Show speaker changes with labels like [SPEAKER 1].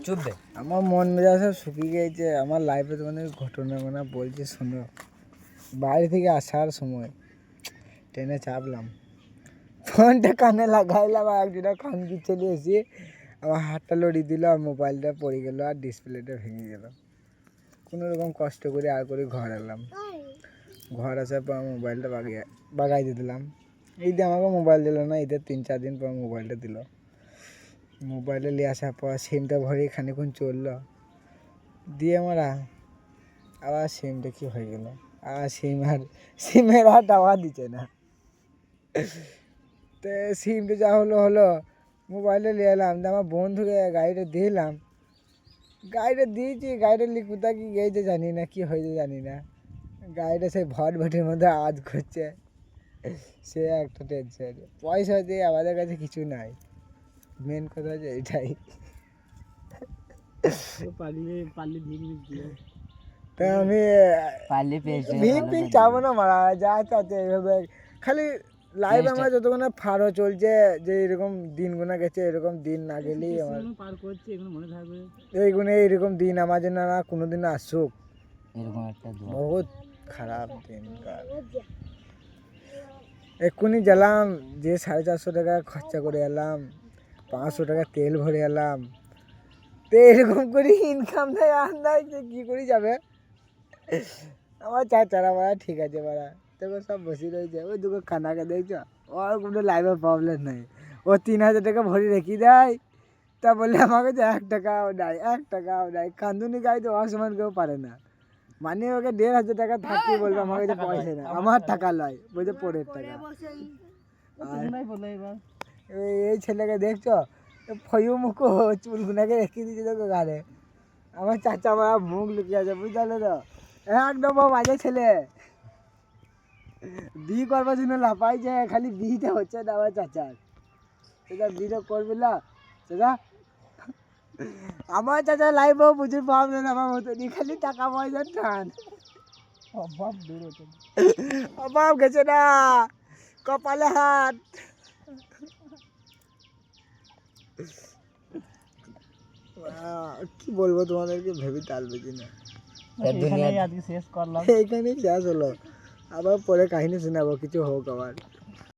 [SPEAKER 1] চুপ দে। আমার মন মেজাজ সব শুকিয়ে গিয়েছে। আমার লাইফে তোমাদের ঘটনা বলছি শোনো। বাড়ি থেকে আসার সময় ট্রেনে চাপলাম, ফোনটা কানে লাগাইলাম, আর একজনা কান কি চলে এসে আমার হাতটা লড়িয়ে দিল, আর মোবাইলটা পড়ে গেল, আর ডিসপ্লেটা ভেঙে গেল। কোনো রকম কষ্ট করে ঘর এলাম। ঘর আসার পর মোবাইলটা বাগাই দিয়ে দিলাম। ঈদে আমাকে মোবাইল দিল না, ঈদের 3-4 দিন পর মোবাইলটা দিল। মোবাইলে নিয়ে আসার পর সিমটা ভরে খানিক্ষণ চললো, দিয়ে আমরা আবার সিমটা কি হয়ে গেল, আর সিমের আর টাওয়ার দিচ্ছে না। তো সিমটা যা হলো মোবাইলে নিয়ে এলাম, আমার বন্ধুকে গাড়িটা দিলাম। গাড়িটা দিয়েছি, গাড়িটা নিয়ে কোথায় কি গিয়েছে জানি না, কি হয়েছে জানি না। গাড়িটা সেই ভটভটির মধ্যে আওয়াজ করছে, সে একটা টেনশন। পয়সা দিয়ে আমাদের কাছে কিছু নাই, মেন কথা হচ্ছে এটাই। তা আমি ভিক চাবো না মারা, যা চাচ্ছে এইভাবে খালি লাইভ আমার যতক্ষণ ফারো চলছে, যে এরকম দিন গোনা গেছে, এরকম দিন না গেলেই আমার এইগুলো এইরকম দিন আমার জন্য না কোনোদিন আসুক। বহুত খারাপ দিনকাল। এক্ষুনি গেলাম, যে 450 টাকা খরচা করে এলাম, 500 টাকা তেল ভরে এলাম, তো এরকম করে ইনকাম নেই আর নাই, যে কী করে যাবে। আমার চাচারা বাড়া ঠিক আছে বাড়া, তোকে সব বসে রয়েছে, ওই দুটো খানাকে দেখছো, ওর কোনো লাইফের প্রবলেম নেই। ও 3000 টাকা ভরে রেখে দেয়, তা বললে আমাকে যে 1 টাকাও নাই। কান্দুনি গাড়ি তো অসমান কেউ পারে না, মানে ওকে 1500 টাকা থাকতে বলবে আমাকে যে পয়সা না, আমার টাকা লয়, বলছে পরের টাকা। এই ছেলেকে দেখছো, ফয়ু মুখো চুলগুনাকে রেখে দিয়েছে তোকে গাড়ে। আমার চাচা আমার মুখ লুকিয়ে আছে, বুঝতে পারলে তো, একদম বাজে ছেলে। বিয়ে করবার জন্য লাফাইছে, খালি বিয়েটা হচ্ছে না আমার চাচার। সেটা বিয়ে করবে না সেটা। আমার চাচা লাইফেও প্রচুর প্রবলেম, আমার মতনই, খালি টাকা পয়সার টান। অভাব গেছে না, কপালে হাত। কি বলবো তোমাদেরকে, ভেবে তাল বেজি না। এইখানেই শেষ হলো, আবার পরে কাহিনী শোনাবো, কিছু হোক আবার।